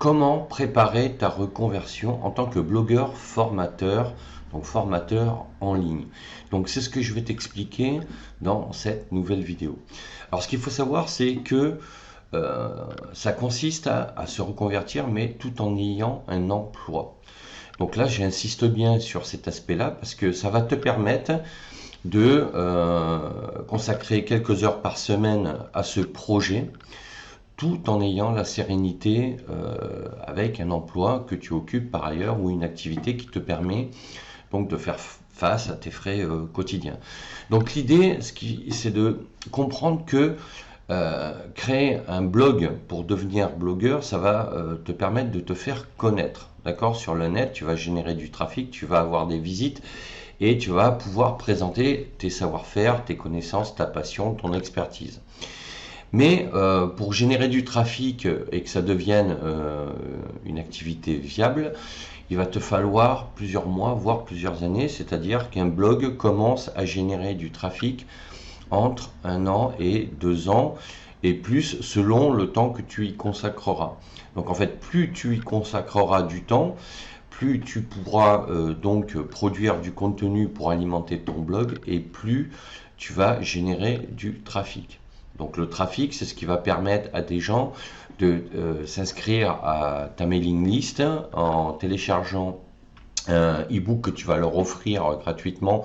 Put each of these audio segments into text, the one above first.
comment préparer ta reconversion en tant que blogueur formateur, donc formateur en ligne. Donc c'est ce que je vais t'expliquer dans cette nouvelle vidéo. Alors ce qu'il faut savoir, c'est que ça consiste à se reconvertir, mais tout en ayant un emploi. Donc là, j'insiste bien sur cet aspect-là parce que ça va te permettre de consacrer quelques heures par semaine à ce projet, tout en ayant la sérénité avec un emploi que tu occupes par ailleurs ou une activité qui te permet donc de faire face à tes frais quotidiens. Donc l'idée, c'est de comprendre que créer un blog pour devenir blogueur, ça va te permettre de te faire connaître. D'accord? Sur le net, tu vas générer du trafic, tu vas avoir des visites et tu vas pouvoir présenter tes savoir-faire, tes connaissances, ta passion, ton expertise. Mais pour générer du trafic et que ça devienne une activité viable, il va te falloir plusieurs mois, voire plusieurs années, c'est-à-dire qu'un blog commence à générer du trafic entre 1 an et 2 ans, et plus selon le temps que tu y consacreras. Donc en fait, plus tu y consacreras du temps, plus tu pourras donc produire du contenu pour alimenter ton blog, et plus tu vas générer du trafic. Donc le trafic, c'est ce qui va permettre à des gens de s'inscrire à ta mailing list en téléchargeant un e-book que tu vas leur offrir gratuitement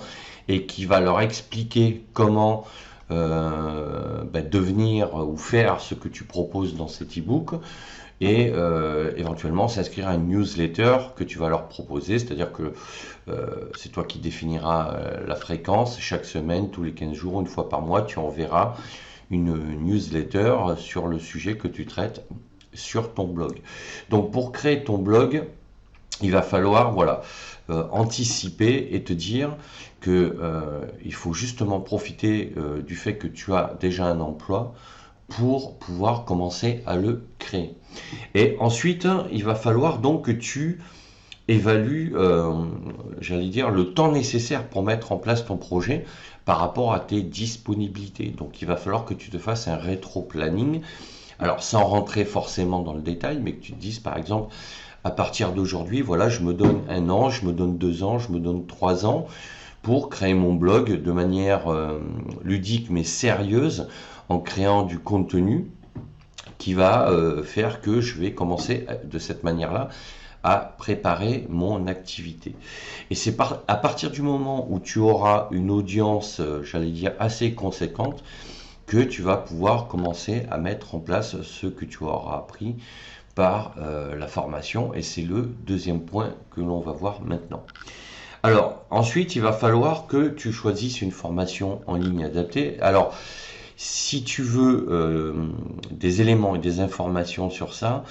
et qui va leur expliquer comment devenir ou faire ce que tu proposes dans cet e-book, et éventuellement s'inscrire à une newsletter que tu vas leur proposer, c'est-à-dire que c'est toi qui définiras la fréquence. Chaque semaine, tous les 15 jours, une fois par mois, tu enverras une newsletter sur le sujet que tu traites sur ton blog. Donc pour créer ton blog, il va falloir anticiper et te dire que il faut justement profiter du fait que tu as déjà un emploi pour pouvoir commencer à le créer. Et ensuite, il va falloir donc que tu évalues, j'allais dire, le temps nécessaire pour mettre en place ton projet par rapport à tes disponibilités. Donc il va falloir que tu te fasses un rétro-planning. Alors sans rentrer forcément dans le détail, mais que tu te dises par exemple, à partir d'aujourd'hui, voilà, je me donne 1 an, je me donne 2 ans, je me donne 3 ans pour créer mon blog de manière ludique mais sérieuse, en créant du contenu qui va faire que je vais commencer de cette manière-là à préparer mon activité. Et c'est à partir du moment où tu auras une audience, j'allais dire, assez conséquente, que tu vas pouvoir commencer à mettre en place ce que tu auras appris par la formation. Et c'est le deuxième point que l'on va voir maintenant. Alors, ensuite, il va falloir que tu choisisses une formation en ligne adaptée. Alors, si tu veux des éléments et des informations sur ça,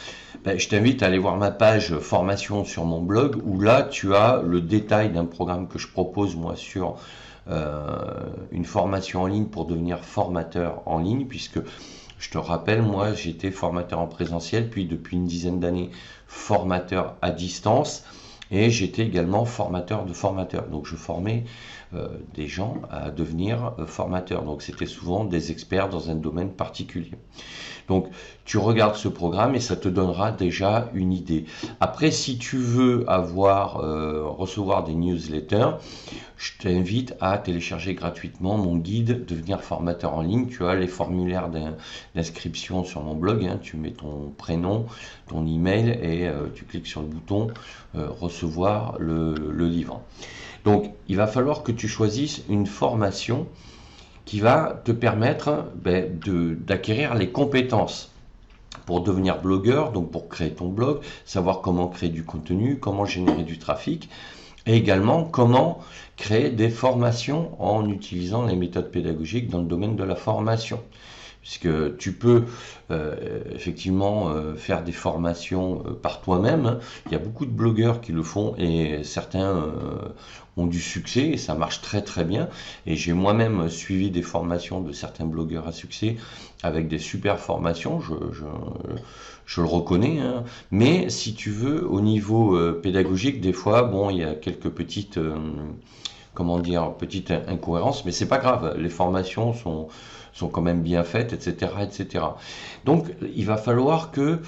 je t'invite à aller voir ma page formation sur mon blog, où là tu as le détail d'un programme que je propose moi sur une formation en ligne pour devenir formateur en ligne, puisque je te rappelle, moi j'étais formateur en présentiel, puis depuis une dizaine d'années formateur à distance, et j'étais également formateur de formateurs. Donc je formais des gens à devenir formateurs. Donc c'était souvent des experts dans un domaine particulier. Donc tu regardes ce programme et ça te donnera déjà une idée. Après, si tu veux recevoir des newsletters, je t'invite à télécharger gratuitement mon guide Devenir formateur en ligne. Tu as les formulaires d'inscription sur mon blog, hein. Tu mets ton prénom, ton email et tu cliques sur le bouton recevoir le livre. Donc il va falloir que tu choisisses une formation qui va te permettre d'acquérir les compétences pour devenir blogueur, donc pour créer ton blog, savoir comment créer du contenu, comment générer du trafic, et également comment créer des formations en utilisant les méthodes pédagogiques dans le domaine de la formation. Puisque tu peux effectivement faire des formations par toi-même. Il y a beaucoup de blogueurs qui le font et certains ont du succès et ça marche très très bien. Et j'ai moi-même suivi des formations de certains blogueurs à succès avec des super formations, je le reconnais, hein. Mais si tu veux, au niveau pédagogique, des fois, bon, il y a quelques petites incohérences, mais c'est pas grave, les formations sont quand même bien faites, etc., etc. Donc, il va falloir que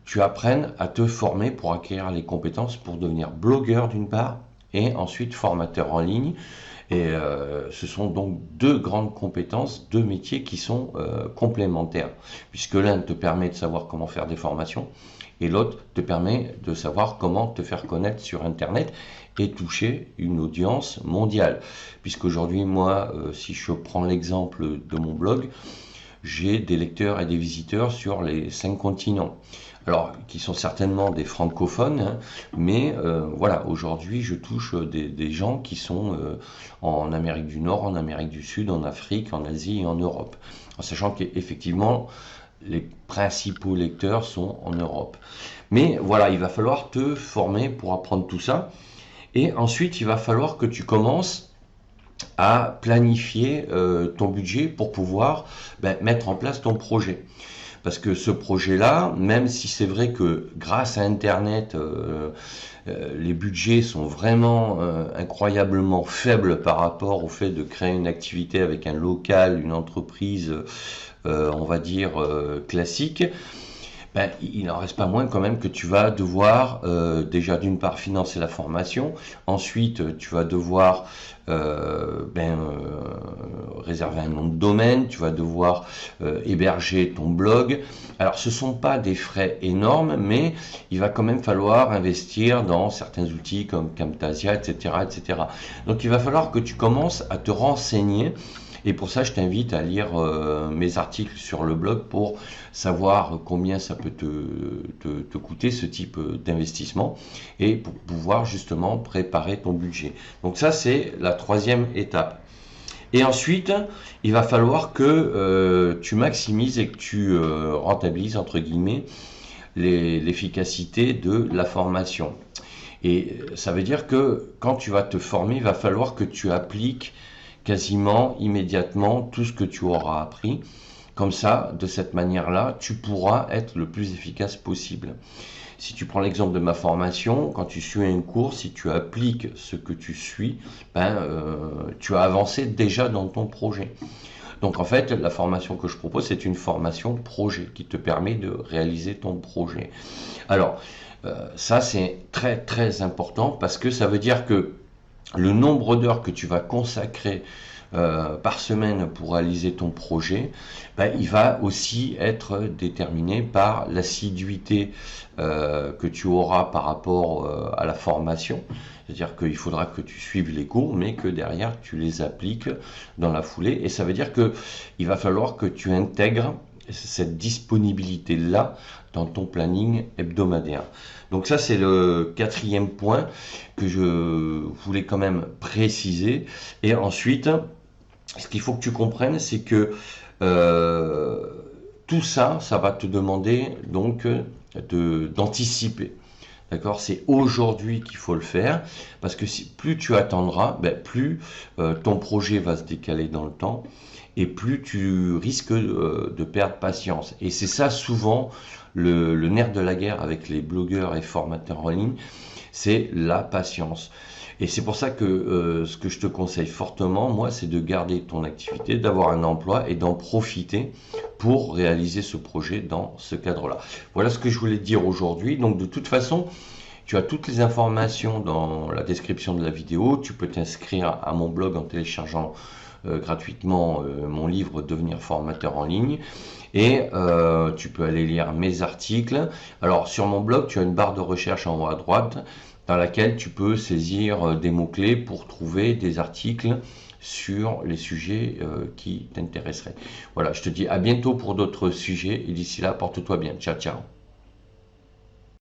tu apprennes à te former pour acquérir les compétences pour devenir blogueur d'une part et ensuite formateur en ligne. Et ce sont donc deux grandes compétences, deux métiers qui sont complémentaires, puisque l'un te permet de savoir comment faire des formations et l'autre te permet de savoir comment te faire connaître sur Internet et toucher une audience mondiale. Puisqu'aujourd'hui, moi, si je prends l'exemple de mon blog, j'ai des lecteurs et des visiteurs sur les 5 continents. Alors, qui sont certainement des francophones, hein, mais voilà, aujourd'hui, je touche des gens qui sont en Amérique du Nord, en Amérique du Sud, en Afrique, en Asie et en Europe. En sachant qu'effectivement, les principaux lecteurs sont en Europe. Mais voilà, il va falloir te former pour apprendre tout ça. Et ensuite, il va falloir que tu commences à planifier ton budget pour pouvoir mettre en place ton projet. Parce que ce projet-là, même si c'est vrai que grâce à Internet, les budgets sont vraiment incroyablement faibles par rapport au fait de créer une activité avec un local, une entreprise, on va dire, classique, il n'en reste pas moins quand même que tu vas devoir déjà d'une part financer la formation, ensuite tu vas devoir réserver un nom de domaine, tu vas devoir héberger ton blog. Alors ce ne sont pas des frais énormes, mais il va quand même falloir investir dans certains outils comme Camtasia, etc., etc. Donc il va falloir que tu commences à te renseigner. Et pour ça, je t'invite à lire mes articles sur le blog pour savoir combien ça peut te coûter ce type d'investissement et pour pouvoir justement préparer ton budget. Donc ça, c'est la troisième étape. Et ensuite, il va falloir que tu maximises et que tu rentabilises, entre guillemets, l'efficacité de la formation. Et ça veut dire que quand tu vas te former, il va falloir que tu appliques quasiment immédiatement tout ce que tu auras appris. Comme ça, de cette manière-là, tu pourras être le plus efficace possible. Si tu prends l'exemple de ma formation, quand tu suis un cours, si tu appliques ce que tu suis, tu as avancé déjà dans ton projet. Donc en fait, la formation que je propose, c'est une formation projet qui te permet de réaliser ton projet. Alors, ça c'est très très important parce que ça veut dire que le nombre d'heures que tu vas consacrer par semaine pour réaliser ton projet, il va aussi être déterminé par l'assiduité que tu auras par rapport à la formation. C'est-à-dire qu'il faudra que tu suives les cours, mais que derrière tu les appliques dans la foulée. Et ça veut dire qu'il va falloir que tu intègres cette disponibilité-là dans ton planning hebdomadaire. Donc ça, c'est le quatrième point que je voulais quand même préciser. Et ensuite, ce qu'il faut que tu comprennes, c'est que tout ça, ça va te demander donc d'anticiper. D'accord, c'est aujourd'hui qu'il faut le faire, parce que plus tu attendras, plus ton projet va se décaler dans le temps, et plus tu risques de perdre patience. Et c'est ça souvent le nerf de la guerre avec les blogueurs et formateurs en ligne, c'est la patience. Et c'est pour ça que ce que je te conseille fortement, moi, c'est de garder ton activité, d'avoir un emploi et d'en profiter pour réaliser ce projet dans ce cadre-là. Voilà ce que je voulais te dire aujourd'hui. Donc de toute façon, tu as toutes les informations dans la description de la vidéo. Tu peux t'inscrire à mon blog en téléchargeant gratuitement mon livre Devenir formateur en ligne. Et tu peux aller lire mes articles. Alors sur mon blog, tu as une barre de recherche en haut à droite dans laquelle tu peux saisir des mots-clés pour trouver des articles sur les sujets qui t'intéresseraient. Voilà, je te dis à bientôt pour d'autres sujets et d'ici là, porte-toi bien. Ciao, ciao.